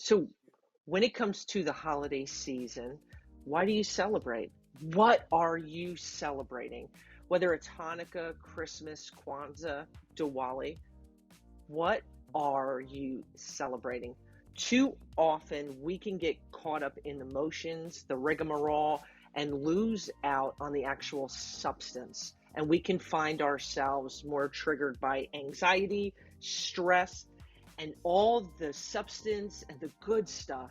So, when it comes to the holiday season, why do you celebrate? What are you celebrating? Whether it's Hanukkah, Christmas, Kwanzaa, Diwali, what are you celebrating? Too often we can get caught up in emotions, the rigmarole, and lose out on the actual substance. And we can find ourselves more triggered by anxiety, stress, and all the substance and the good stuff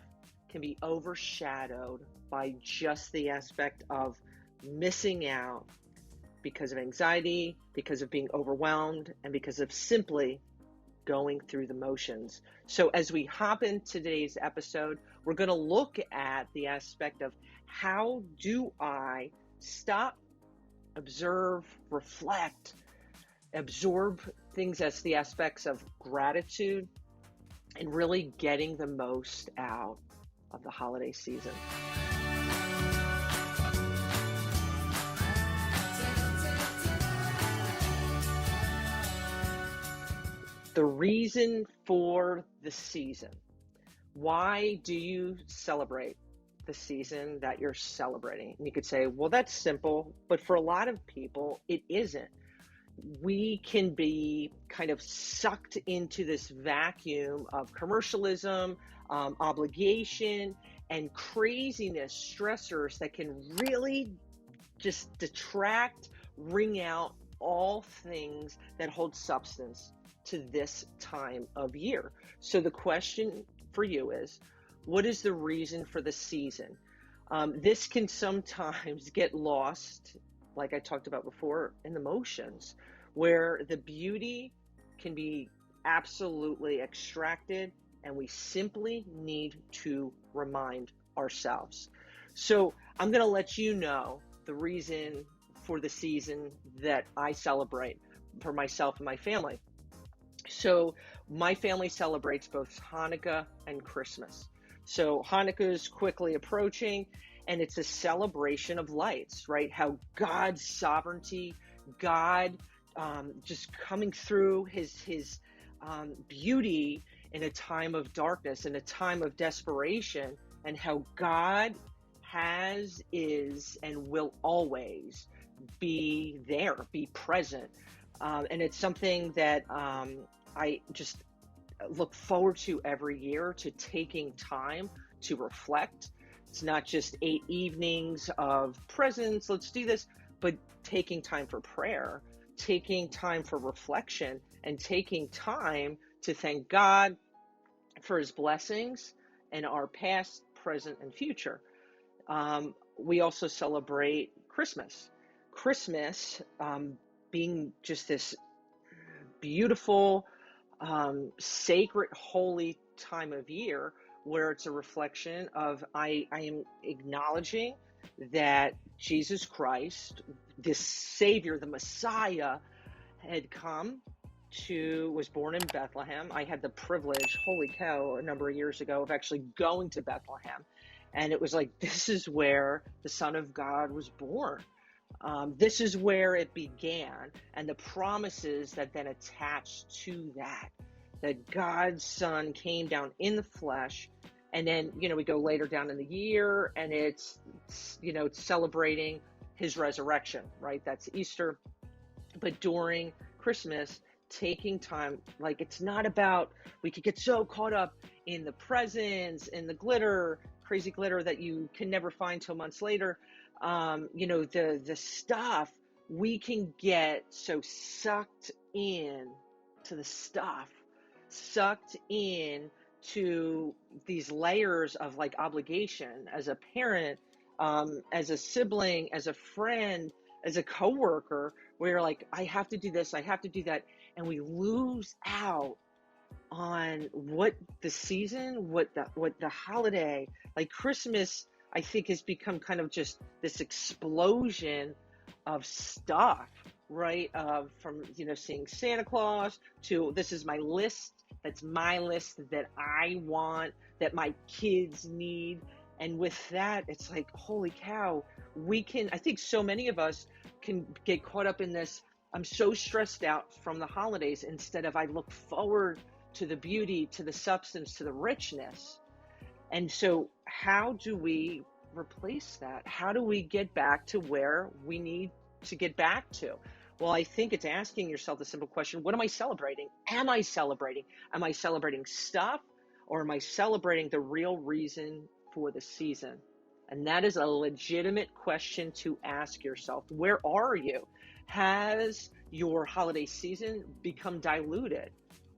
can be overshadowed by just the aspect of missing out because of anxiety, because of being overwhelmed, and because of simply going through the motions. So as we hop into today's episode, we're going to look at the aspect of how do I stop, observe, reflect, absorb things as the aspects of gratitude and really getting the most out of the holiday season. The reason for the season. Why do you celebrate the season that you're celebrating? And you could say, well, that's simple, but for a lot of people, it isn't. We can be kind of sucked into this vacuum of commercialism, obligation, and craziness, stressors that can really just detract, wring out all things that hold substance to this time of year. So the question for you is, what is the reason for the season? This can sometimes get lost, like I talked about before, in the motions, where the beauty can be absolutely extracted and we simply need to remind ourselves. So I'm going to let you know the reason for the season that I celebrate for myself and my family. So my family celebrates both Hanukkah and Christmas. So Hanukkah is quickly approaching, and it's a celebration of lights, right? How God's sovereignty, God just coming through his beauty in a time of darkness, in a time of desperation, and how God is, and will always be there, be present. And it's something that I just look forward to every year, to taking time to reflect. It's not just 8 evenings of presence, let's do this, but taking time for prayer, taking time for reflection, and taking time to thank God for his blessings in our past, present, and future. We also celebrate Christmas. Christmas being just this beautiful, sacred, holy time of year where it's a reflection of I am acknowledging that Jesus Christ, the Savior, the Messiah, was born in Bethlehem. I had the privilege, holy cow, a number of years ago of actually going to Bethlehem. And it was like, this is where the Son of God was born. This is where it began, and the promises that then attached to that God's Son came down in the flesh. And then, we go later down in the year, and it's celebrating his resurrection, right? That's Easter. But during Christmas, taking time, like it's not about, we could get so caught up in the presents, in the glitter, crazy glitter that you can never find till months later. The stuff, we can get so sucked in to the stuff, sucked in to these layers of like obligation as a parent, as a sibling, as a friend, as a coworker, where you're like, I have to do this, I have to do that. And we lose out on what the season, what the holiday, like Christmas, I think has become kind of just this explosion of stuff, right? From, seeing Santa Claus to this is my list, that's my list that I want, that my kids need. And with that, it's like, holy cow, I think so many of us can get caught up in this. I'm so stressed out from the holidays instead of I look forward to the beauty, to the substance, to the richness. And so how do we replace that? How do we get back to where we need to get back to? Well, I think it's asking yourself the simple question, what am I celebrating? Am I celebrating? Am I celebrating stuff, or am I celebrating the real reason for the season? And that is a legitimate question to ask yourself. Where are you? Has your holiday season become diluted?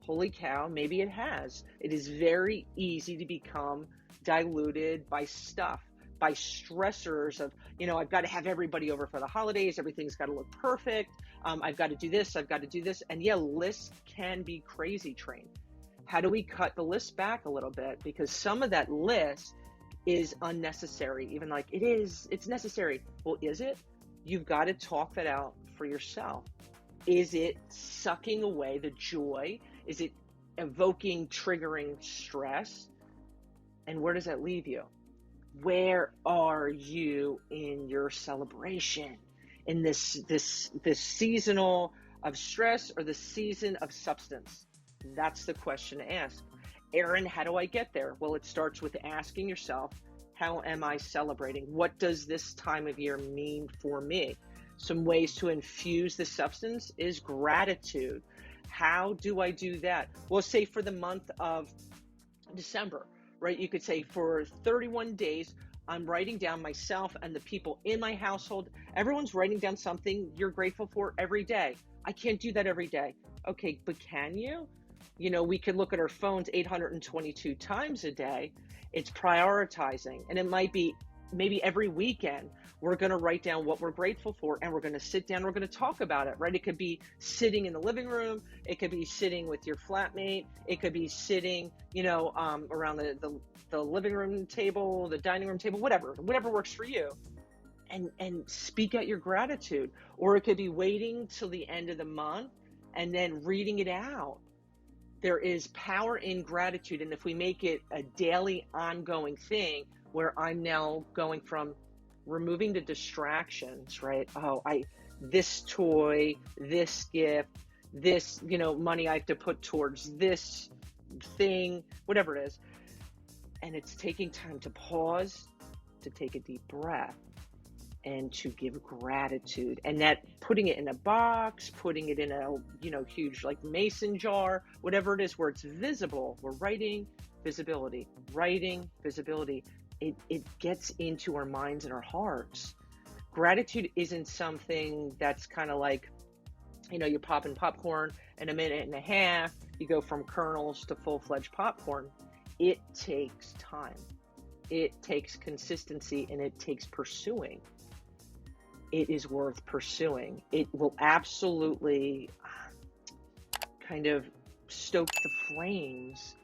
Holy cow, maybe it has. It is very easy to become diluted by stuff, by stressors of, I've got to have everybody over for the holidays. Everything's got to look perfect. I've got to do this. I've got to do this. And yeah, lists can be crazy train. How do we cut the list back a little bit? Because some of that list is unnecessary, even like it's necessary. Well, is it? You've got to talk that out for yourself. Is it sucking away the joy? Is it evoking, triggering stress? And where does that leave you? Where are you in your celebration? In this seasonal of stress, or the season of substance? That's the question to ask. Aaron, how do I get there? Well, it starts with asking yourself, how am I celebrating? What does this time of year mean for me? Some ways to infuse the substance is gratitude. How do I do that? Well, say for the month of December, right? You could say for 31 days, I'm writing down myself and the people in my household. Everyone's writing down something you're grateful for every day. I can't do that every day. Okay, but can you? We could look at our phones 822 times a day. It's prioritizing. And it might be maybe every weekend we're going to write down what we're grateful for, and we're going to sit down, we're going to talk about it, right? It could be sitting in the living room. It could be sitting with your flatmate. It could be sitting, around the living room table, the dining room table, whatever works for you. And speak out your gratitude. Or it could be waiting till the end of the month and then reading it out. There is power in gratitude. And if we make it a daily ongoing thing, where I'm now going from removing the distractions, right? This toy, this gift, this, money I have to put towards this thing, whatever it is. And it's taking time to pause, to take a deep breath, and to give gratitude. And that putting it in a box, putting it in a, huge like mason jar, whatever it is, where it's visible. We're writing visibility. It gets into our minds and our hearts. Gratitude isn't something that's kind of like, you pop in popcorn in a minute and a half, you go from kernels to full-fledged popcorn. It takes time. It takes consistency, and it takes pursuing. It is worth pursuing. It will absolutely kind of stoke the flames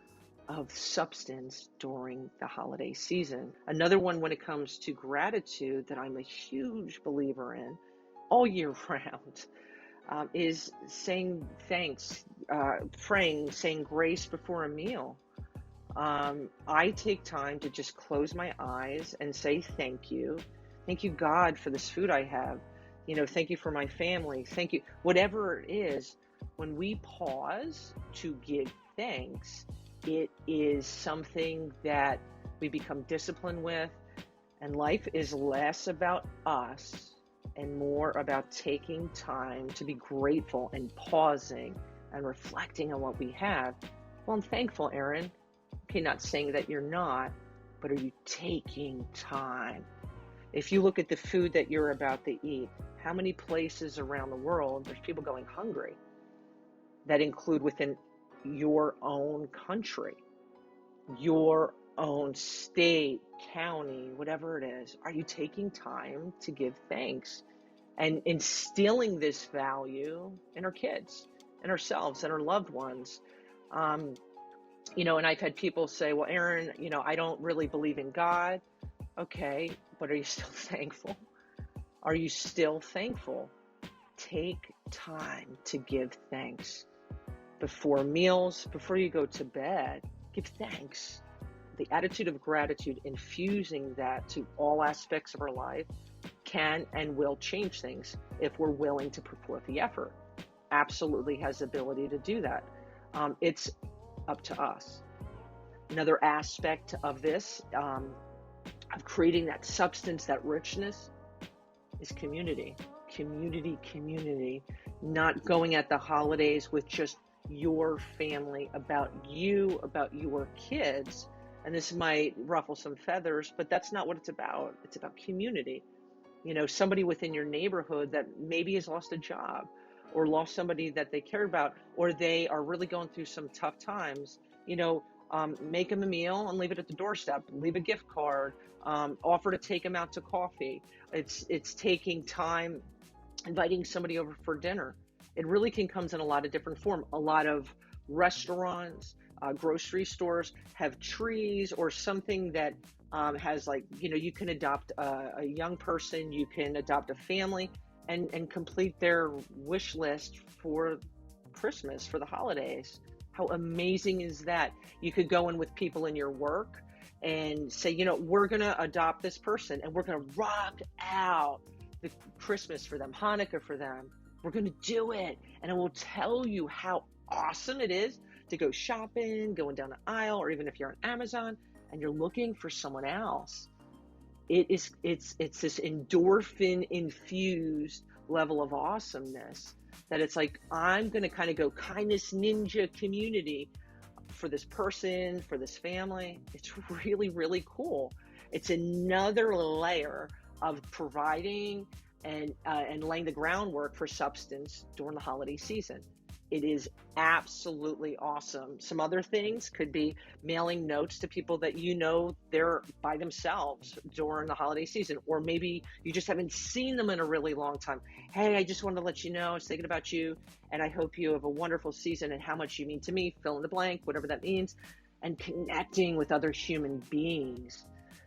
of substance during the holiday season. Another one when it comes to gratitude that I'm a huge believer in all year round is saying thanks, praying, saying grace before a meal. I take time to just close my eyes and say thank you. Thank you, God, for this food I have. Thank you for my family. Thank you. Whatever it is, when we pause to give thanks, it is something that we become disciplined with, and life is less about us and more about taking time to be grateful and pausing and reflecting on what we have. Well, I'm thankful, Aaron. Okay, not saying that you're not, but are you taking time? If you look at the food that you're about to eat, how many places around the world there's people going hungry that include within your own country, your own state, county, whatever it is? Are you taking time to give thanks and instilling this value in our kids and ourselves and our loved ones? And I've had people say, well, Aaron, I don't really believe in God. Okay, but are you still thankful? Are you still thankful? Take time to give thanks. Before meals, before you go to bed, give thanks. The attitude of gratitude, infusing that to all aspects of our life, can and will change things if we're willing to put forth the effort. Absolutely has the ability to do that. It's up to us. Another aspect of this, of creating that substance, that richness, is community. Community. Not going at the holidays with just your family, about you, about your kids. And this might ruffle some feathers, but that's not what it's about. It's about community. Somebody within your neighborhood that maybe has lost a job or lost somebody that they care about, or they are really going through some tough times, make them a meal and leave it at the doorstep, leave a gift card, offer to take them out to coffee. It's taking time, inviting somebody over for dinner. It really can come in a lot of different form. A lot of restaurants, grocery stores have trees or something that has, like, you can adopt a young person, you can adopt a family, and complete their wish list for Christmas, for the holidays. How amazing is that? You could go in with people in your work and say, we're going to adopt this person and we're going to rock out the Christmas for them, Hanukkah for them. We're going to do it. And I will tell you how awesome it is to go shopping, going down the aisle, or even if you're on Amazon and you're looking for someone else. It's this endorphin infused level of awesomeness that it's like, I'm going to kind of go kindness ninja community for this person, for this family. It's really, really cool. It's another layer of providing and laying the groundwork for substance during the holiday season. It is absolutely awesome. Some other things could be mailing notes to people that they're by themselves during the holiday season, or maybe you just haven't seen them in a really long time. Hey, I just wanted to let you know I was thinking about you, and I hope you have a wonderful season and how much you mean to me, fill in the blank, whatever that means, and connecting with other human beings.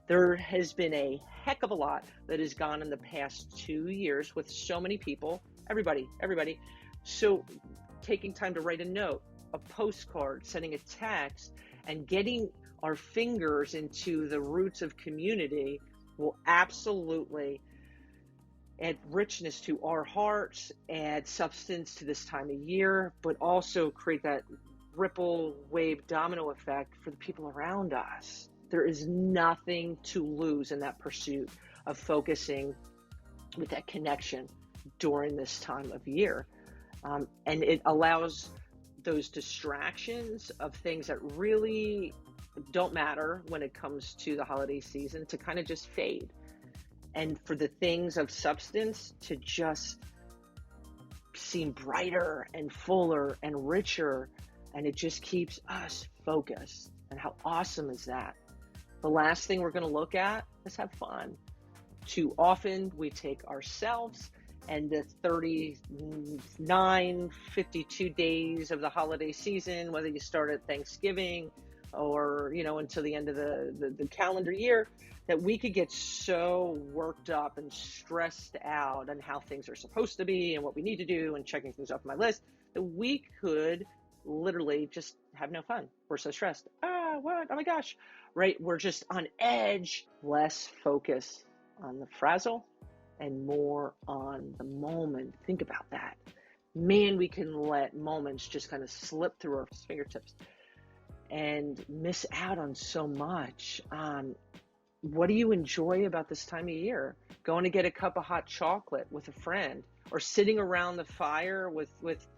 There has been a heck of a lot that has gone in the past 2 years with so many people, everybody. So taking time to write a note, a postcard, sending a text, and getting our fingers into the roots of community will absolutely add richness to our hearts, add substance to this time of year, but also create that ripple wave domino effect for the people around us. There is nothing to lose in that pursuit of focusing with that connection during this time of year. And it allows those distractions of things that really don't matter when it comes to the holiday season to kind of just fade. And for the things of substance to just seem brighter and fuller and richer. And it just keeps us focused. And how awesome is that? The last thing we're going to look at is have fun. Too often we take ourselves and the 39, 52 days of the holiday season, whether you start at Thanksgiving or, until the end of the calendar year, that we could get so worked up and stressed out on how things are supposed to be and what we need to do and checking things off my list, that we could literally just have no fun. We're so stressed. What? Oh my gosh. Right? We're just on edge. Less focus on the frazzle and more on the moment. Think about that. Man, we can let moments just kind of slip through our fingertips and miss out on so much. What do you enjoy about this time of year? Going to get a cup of hot chocolate with a friend, or sitting around the fire with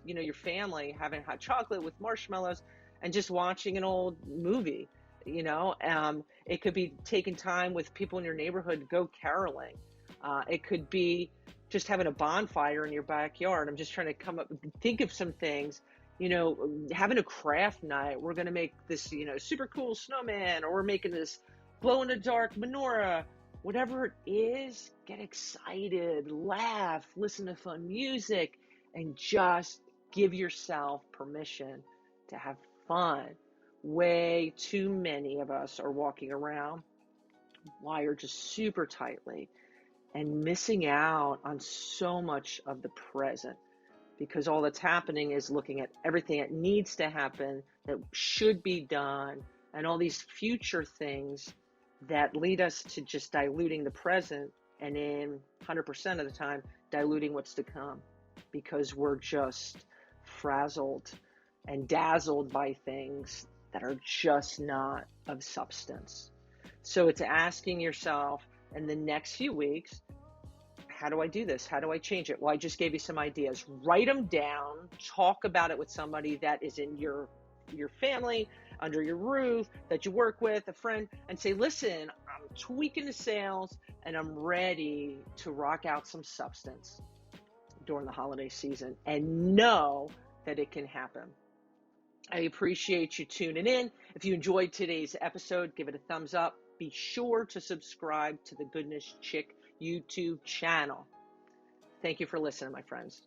your family, having hot chocolate with marshmallows and just watching an old movie. It could be taking time with people in your neighborhood, go caroling. It could be just having a bonfire in your backyard. I'm just trying to think of some things, having a craft night. We're going to make this, super cool snowman, or we're making this glow in the dark menorah. Whatever it is, get excited, laugh, listen to fun music, and just give yourself permission to have fun. Way too many of us are walking around wired just super tightly and missing out on so much of the present, because all that's happening is looking at everything that needs to happen, that should be done, and all these future things that lead us to just diluting the present, and in 100% of the time diluting what's to come, because we're just frazzled and dazzled by things that are just not of substance. So it's asking yourself in the next few weeks, how do I do this? How do I change it? Well, I just gave you some ideas. Write them down, talk about it with somebody that is in your family, under your roof, that you work with, a friend, and say, listen, I'm tweaking the sails and I'm ready to rock out some substance during the holiday season, and know that it can happen. I appreciate you tuning in. If you enjoyed today's episode, give it a thumbs up. Be sure to subscribe to the Goodness Chick YouTube channel. Thank you for listening, my friends.